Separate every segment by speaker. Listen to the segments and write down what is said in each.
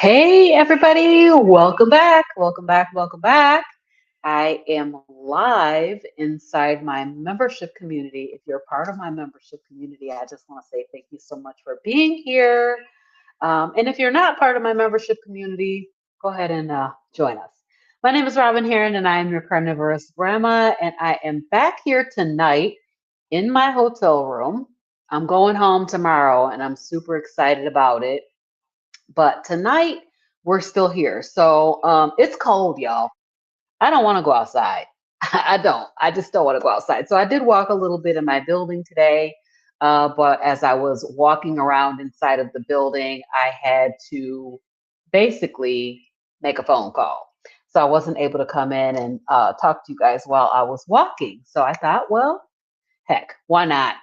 Speaker 1: Hey, everybody, welcome back. Welcome back. Welcome back. I am live inside my membership community. If you're part of my membership community, I just want to say thank you so much for being here. And if you're not part of my membership community, go ahead and join us. My name is Robin Heron, and I am your carnivorous grandma, and I am back here tonight in my hotel room. I'm going home tomorrow, and I'm super excited about it. But tonight we're still here. So it's cold, y'all. I don't want to go outside. I don't. I just don't want to go outside. So I did walk a little bit in my building today. But as I was walking around inside of the building, I had to basically make a phone call. So I wasn't able to come in and talk to you guys while I was walking. So I thought, well, heck, why not?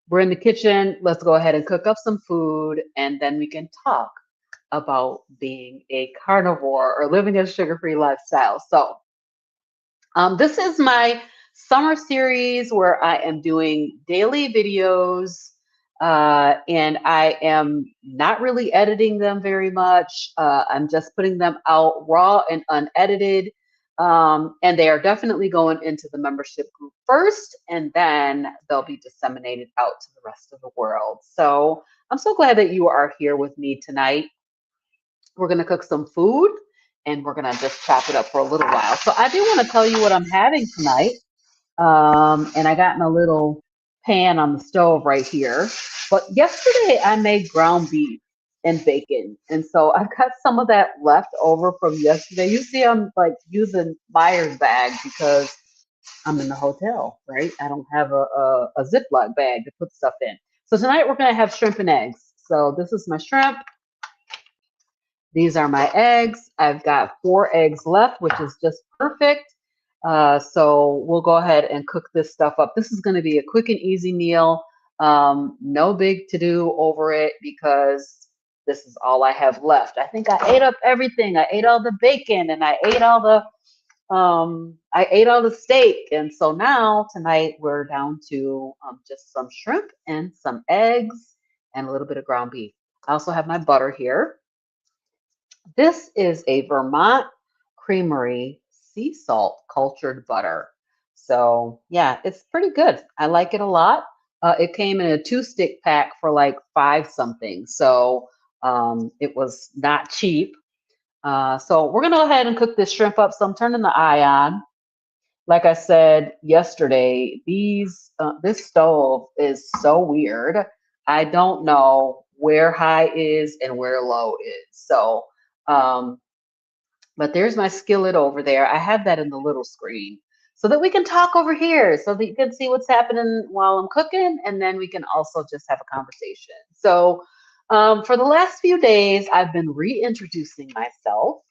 Speaker 1: We're in the kitchen. Let's go ahead and cook up some food and then we can talk about being a carnivore or living a sugar-free lifestyle. So, this is my summer series where I am doing daily videos, and I am not really editing them very much. I'm just putting them out raw and unedited. And they are definitely going into the membership group first, and then they'll be disseminated out to the rest of the world. So I'm so glad that you are here with me tonight. We're going to cook some food and we're going to just chop it up for a little while. So I do want to tell you what I'm having tonight. And I got my little pan on the stove right here. But yesterday I made ground beef and bacon. And so I've got some of that left over from yesterday. You see, I'm like using Myers bag because I'm in the hotel, right? I don't have a Ziploc bag to put stuff in. So tonight we're going to have shrimp and eggs. So this is my shrimp. These are my eggs. I've got 4 eggs left, which is just perfect. So we'll go ahead and cook this stuff up. This is going to be a quick and easy meal. No big to do over it because this is all I have left. I think I ate up everything. I ate all the bacon and I ate all the steak. And so now tonight we're down to just some shrimp and some eggs and a little bit of ground beef. I also have my butter here. This is a Vermont Creamery sea salt cultured butter. So yeah, it's pretty good. I like it a lot. It came in a 2-stick pack for like 5 something. So it was not cheap. So we're gonna go ahead and cook this shrimp up. So I'm turning the eye on. Like I said yesterday, this stove is so weird. I don't know where high is and where low is. So um, but there's my skillet over there. I have that in the little screen so that we can talk over here so that you can see what's happening while I'm cooking. And then we can also just have a conversation. So for the last few days, I've been reintroducing myself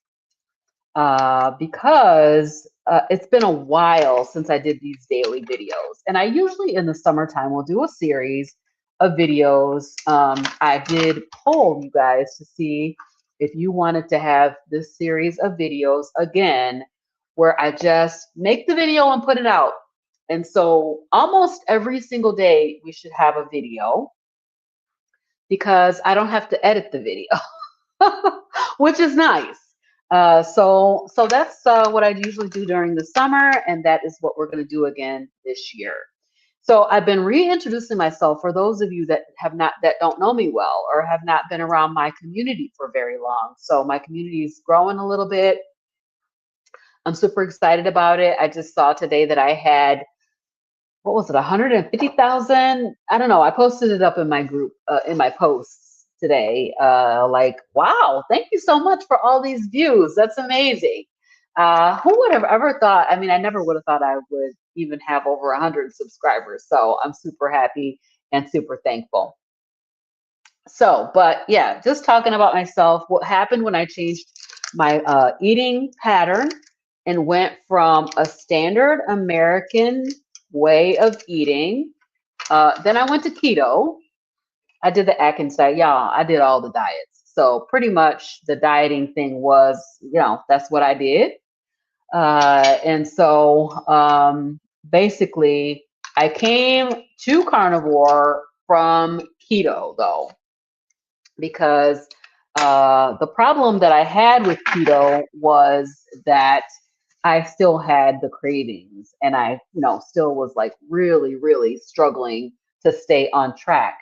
Speaker 1: because it's been a while since I did these daily videos. And I usually in the summertime will do a series of videos. I did poll you guys to see if you wanted to have this series of videos again, where I just make the video and put it out. And so almost every single day we should have a video because I don't have to edit the video, which is nice. So that's what I usually do during the summer, and that is what we're going to do again this year. So I've been reintroducing myself for those of you that don't know me well or have not been around my community for very long. So my community is growing a little bit. I'm super excited about it. I just saw today that I had, what was it, 150,000? I don't know. I posted it up in my group, in my posts today. Like, wow, thank you so much for all these views. That's amazing. Who would have ever thought? I mean, I never would have thought I would even have over 100 subscribers. So I'm super happy and super thankful. So, but yeah, just talking about myself, what happened when I changed my eating pattern and went from a standard American way of eating. Then I went to keto. I did the Atkins diet. Yeah, I did all the diets. So pretty much the dieting thing was, that's what I did. And so basically, I came to carnivore from keto though, because The problem that I had with keto was that I still had the cravings, and I, still was like really, really struggling to stay on track.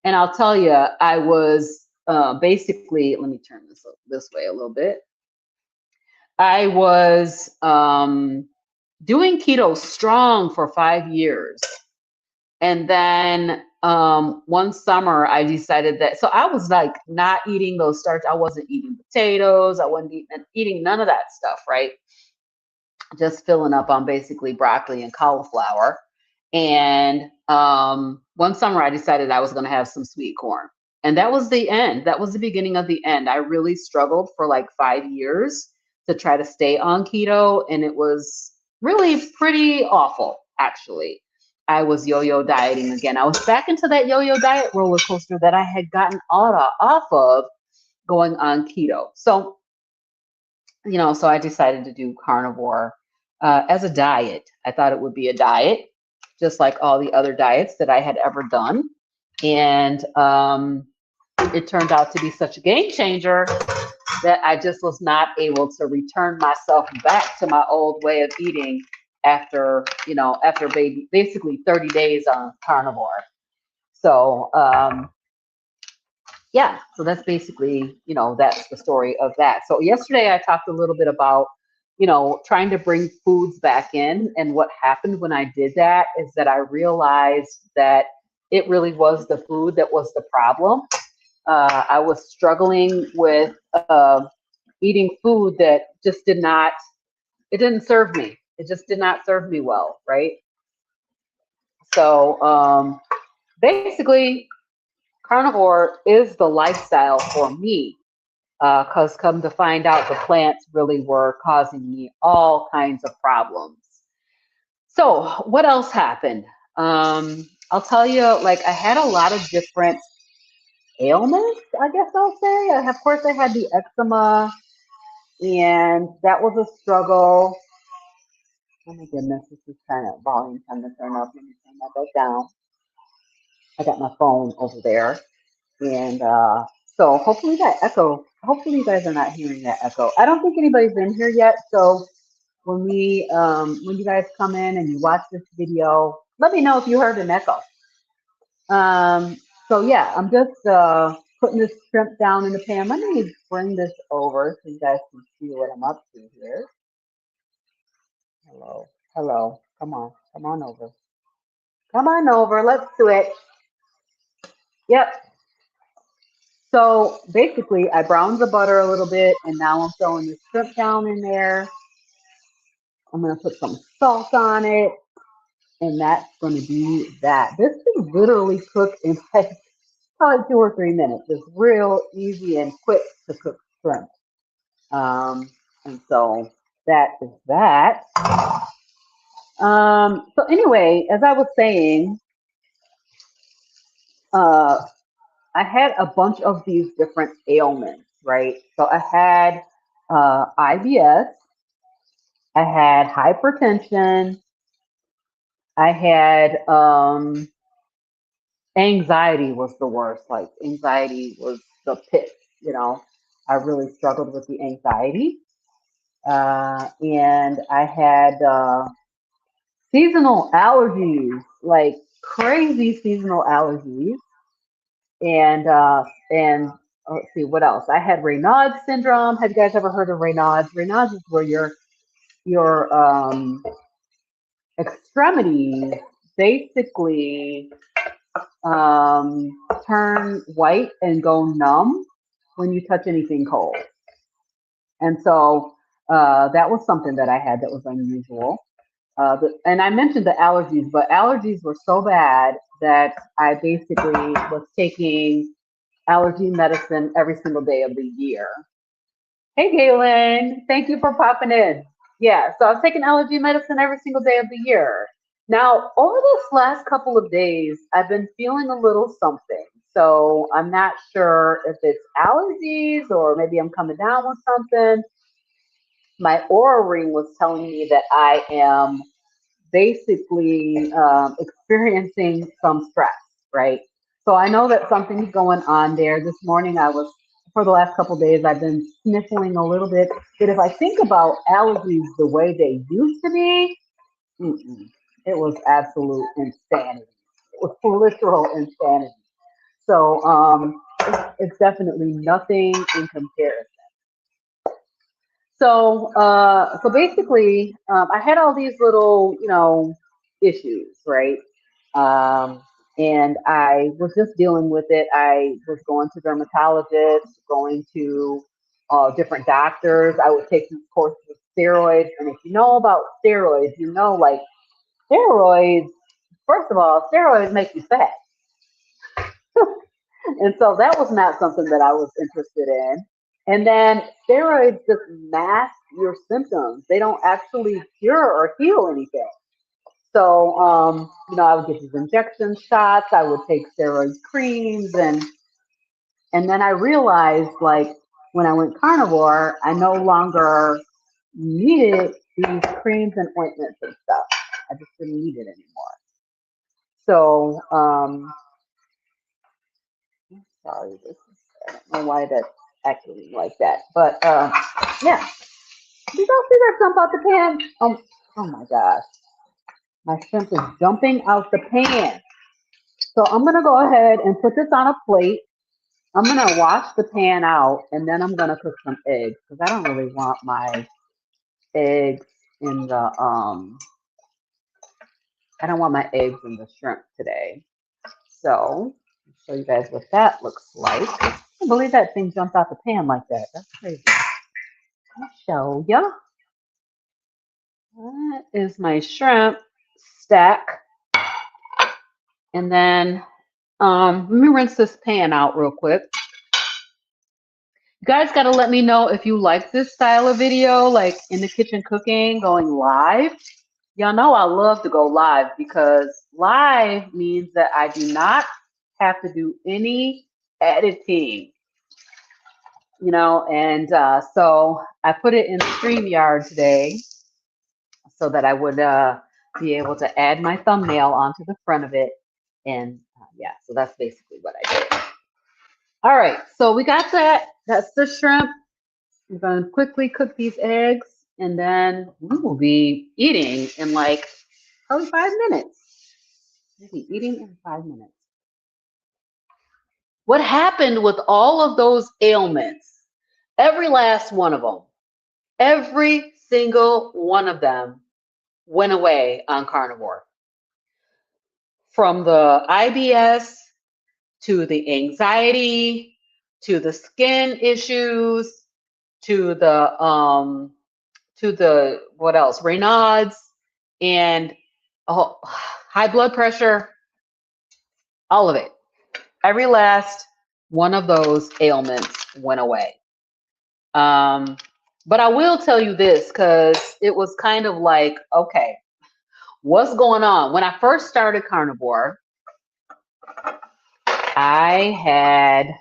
Speaker 1: And I'll tell you, I was basically, let me turn this way a little bit. I was doing keto strong for 5 years. And then one summer, I decided that, so I was like not eating those starch. I wasn't eating potatoes. I wasn't eating none of that stuff, right? Just filling up on basically broccoli and cauliflower. And one summer, I decided I was going to have some sweet corn. And that was the end. That was the beginning of the end. I really struggled for like 5 years to try to stay on keto. And it was really pretty awful, actually. I was yo yo dieting again. I was back into that yo yo diet roller coaster that I had gotten off of going on keto. So, so I decided to do carnivore as a diet. I thought it would be a diet, just like all the other diets that I had ever done. And it turned out to be such a game changer that I just was not able to return myself back to my old way of eating after basically 30 days on carnivore. So yeah, so that's basically, that's the story of that. So yesterday I talked a little bit about, trying to bring foods back in. And what happened when I did that is that I realized that it really was the food that was the problem. I was struggling with eating food that just it didn't serve me. It just did not serve me well, right? So basically, carnivore is the lifestyle for me, because come to find out, the plants really were causing me all kinds of problems. So what else happened? I'll tell you, like I had a lot of different ailments, I guess I'll say. Of course, I had the eczema, and that was a struggle. Oh my goodness, this is kind of volume time to turn up. Let me turn that back down. I got my phone over there. And so hopefully you guys are not hearing that echo. I don't think anybody's in here yet. So when you guys come in and you watch this video, let me know if you heard an echo. Um, so yeah, I'm just putting this shrimp down in the pan. Let me bring this over so you guys can see what I'm up to here. Hello, hello, come on over. Come on over, let's do it. Yep. So basically, I browned the butter a little bit, and now I'm throwing the shrimp down in there. I'm gonna put some salt on it, and that's gonna be that. This can literally cook in like probably 2 or 3 minutes. It's real easy and quick to cook shrimp. And so that is that. So anyway, as I was saying, uh, I had a bunch of these different ailments, right? So I had IBS, I had hypertension, I had anxiety was the worst. Like anxiety was the pit, you know. I really struggled with the anxiety. And I had seasonal allergies, like crazy seasonal allergies. And let's see what else. I had Raynaud's syndrome. Have you guys ever heard of Raynaud's? Raynaud's is where your extremities basically turn white and go numb when you touch anything cold. And so that was something that I had that was unusual. And I mentioned the allergies, but allergies were so bad that I basically was taking allergy medicine every single day of the year. Hey, Galen, thank you for popping in. Yeah, so I was taking allergy medicine every single day of the year. Now, over this last couple of days, I've been feeling a little something. So I'm not sure if it's allergies or maybe I'm coming down with something. My aura ring was telling me that I am basically experiencing some stress, right? So I know that something's going on there. This morning I was for the last couple of days, I've been sniffling a little bit. But if I think about allergies the way they used to be, mm-mm, it was absolute insanity. It was literal insanity. So it's definitely nothing in comparison. So basically, I had all these little, issues, right? Um, and I was just dealing with it. I was going to dermatologists, going to different doctors. I would take these courses of steroids, and if you know about steroids, you know, like steroids. First of all, steroids make you fat, and so that was not something that I was interested in. And then steroids just mask your symptoms. They don't actually cure or heal anything. So, I would get these injection shots. I would take steroid creams, and then I realized, like, when I went carnivore, I no longer needed these creams and ointments and stuff. I just didn't need it anymore. So, sorry, I don't know why that's acting like that, but yeah. Did y'all see that jump out the pan? Oh my gosh, my shrimp is jumping out the pan. So I'm gonna go ahead and put this on a plate. I'm gonna wash the pan out, and then I'm gonna cook some eggs because I don't really want my eggs in the I don't want my eggs in the shrimp today. So I'll show you guys what that looks like. I can't believe that thing jumped out the pan like that. That's crazy. I'll show you. That is my shrimp stack, and then let me rinse this pan out real quick. You guys got to let me know if you like this style of video, like in the kitchen cooking, going live. Y'all know I love to go live because live means that I do not have to do any editing, and so I put it in StreamYard today so that I would be able to add my thumbnail onto the front of it. And yeah, so that's basically what I did. All right, so we got that. That's the shrimp. I'm going to quickly cook these eggs, and then we will be eating in like probably 5 minutes. We'll be eating in 5 minutes. What happened with all of those ailments? Every last one of them, every single one of them went away on carnivore. From the IBS to the anxiety to the skin issues to the what else? Raynaud's and high blood pressure, all of it. Every last one of those ailments went away. But I will tell you this because it was kind of like, okay, what's going on? When I first started carnivore, I had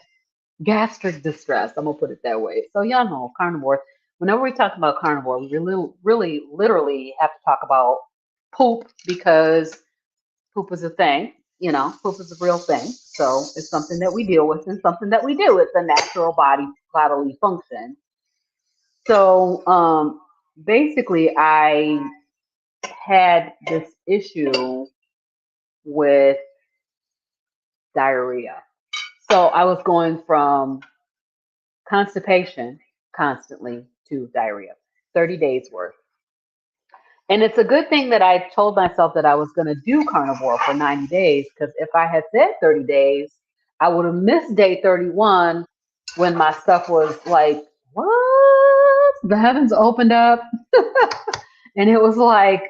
Speaker 1: gastric distress. I'm gonna put it that way. So y'all know carnivore. Whenever we talk about carnivore, we really, literally have to talk about poop because poop is a thing. Poop is a real thing. So it's something that we deal with and something that we do. It's a natural bodily function. So basically, I had this issue with diarrhea. So I was going from constipation constantly to diarrhea, 30 days worth. And it's a good thing that I told myself that I was going to do carnivore for 90 days because if I had said 30 days, I would have missed day 31 when my stuff was like, what? The heavens opened up. And it was like,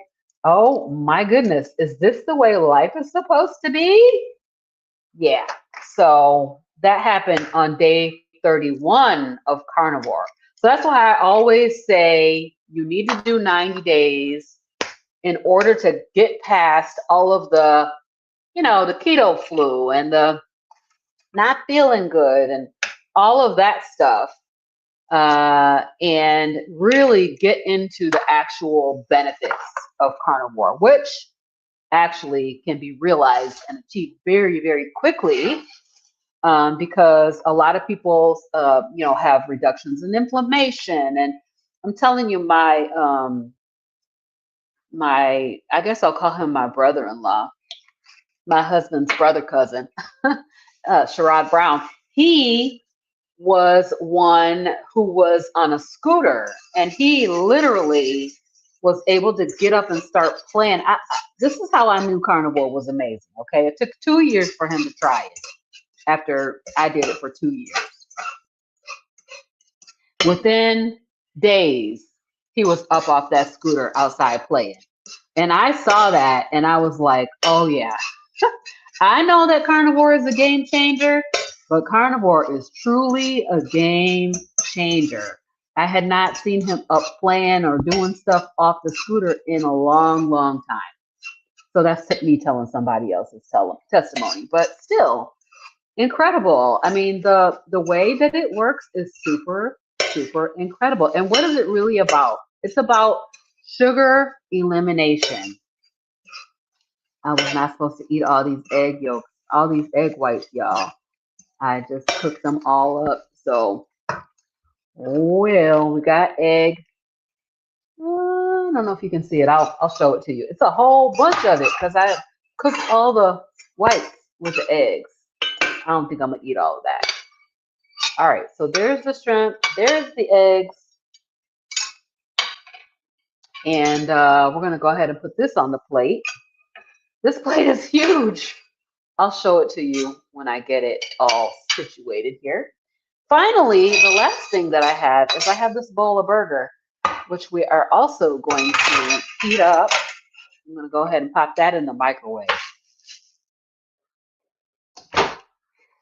Speaker 1: oh my goodness, is this the way life is supposed to be? Yeah. So that happened on day 31 of carnivore. So that's why I always say you need to do 90 days in order to get past all of the, the keto flu and the not feeling good and all of that stuff. And really get into the actual benefits of carnivore, which actually can be realized and achieved very, very quickly because a lot of people, have reductions in inflammation. And I'm telling you, I guess I'll call him my brother-in-law, my husband's brother cousin, Sherrod Brown. He was one who was on a scooter, and he literally was able to get up and start playing. This is how I knew carnivore was amazing. Okay, it took 2 years for him to try it. After I did it for 2 years, within days, he was up off that scooter outside playing. And I saw that and I was like, oh yeah, I know that carnivore is a game changer, but carnivore is truly a game changer. I had not seen him up playing or doing stuff off the scooter in a long, long time. So that's me telling somebody else's testimony, but still incredible. I mean, the way that it works is super, super incredible. And what is it really about? It's about sugar elimination. I was not supposed to eat all these egg yolks, all these egg whites, y'all. I just cooked them all up. So, well, we got egg. I don't know if you can see it. I'll show it to you. It's a whole bunch of it because I cooked all the whites with the eggs. I don't think I'm gonna eat all of that. All right, so there's the shrimp, there's the eggs, and we're gonna go ahead and put this on the plate. This plate is huge. I'll show it to you when I get it all situated here. Finally, the last thing that I have is I have this bowl of burger, which we are also going to heat up. I'm gonna go ahead and pop that in the microwave.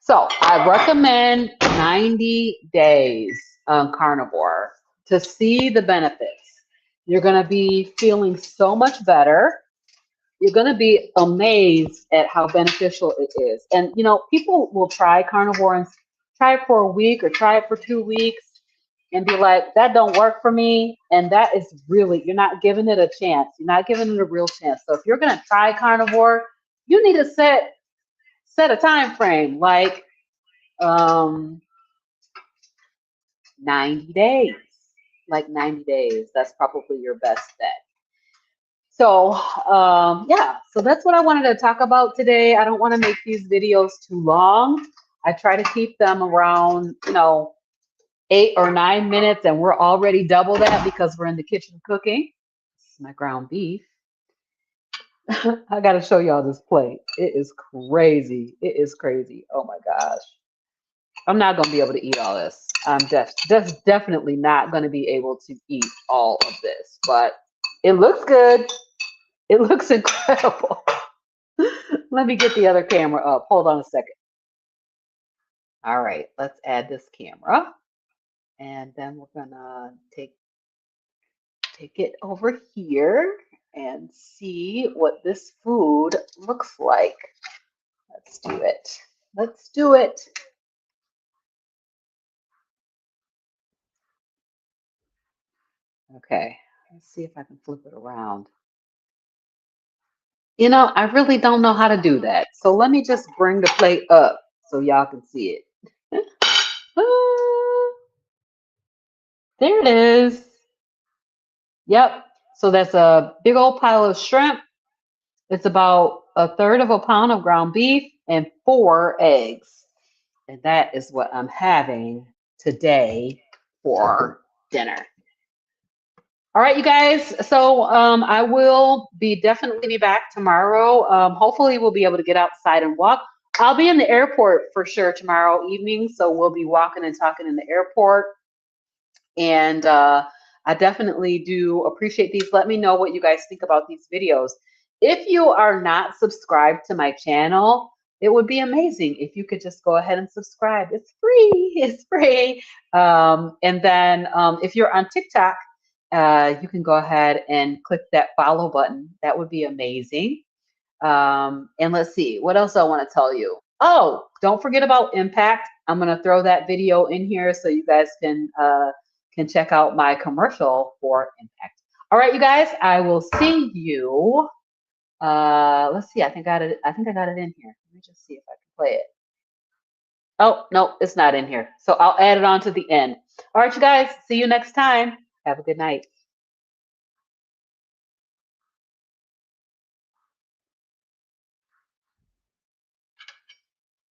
Speaker 1: So I recommend 90 days on carnivore to see the benefits. You're going to be feeling so much better. You're going to be amazed at how beneficial it is. And, people will try carnivore and try it for a week or try it for 2 weeks and be like, that don't work for me. And that is really, you're not giving it a chance. You're not giving it a real chance. So if you're going to try carnivore, you need to set a time frame, like 90 days. Like 90 days. That's probably your best bet. So yeah, so that's what I wanted to talk about today. I don't want to make these videos too long. I try to keep them around 8 or 9 minutes, and we're already double that because we're in the kitchen cooking. This is my ground beef. I got to show y'all this plate. It is crazy. It is crazy. Oh my gosh. I'm not going to be able to eat all this. I'm just definitely not going to be able to eat all of this, but it looks good. It looks incredible. Let me get the other camera up. Hold on a second. All right, let's add this camera. And then we're going to take it over here and see what this food looks like. Let's do it. Let's do it. Okay, let's see if I can flip it around. I really don't know how to do that. So let me just bring the plate up so y'all can see it. There it is. Yep. So that's a big old pile of shrimp. It's about 1/3 of a pound of ground beef and 4 eggs. And that is what I'm having today for dinner. All right, you guys. So I will definitely be back tomorrow. Hopefully we'll be able to get outside and walk. I'll be in the airport for sure tomorrow evening. So we'll be walking and talking in the airport. And I definitely do appreciate these. Let me know what you guys think about these videos. If you are not subscribed to my channel, it would be amazing if you could just go ahead and subscribe. It's free. It's free. And then if you're on TikTok, you can go ahead and click that follow button. That would be amazing. And let's see, what else I want to tell you. Oh, don't forget about Impact. I'm going to throw that video in here so you guys can check out my commercial for Impact. All right, you guys, I will see you. Let's see, I think I got it in here. Let me just see if I can play it. Oh, no, it's not in here. So I'll add it on to the end. All right, you guys, see you next time. Have a good night.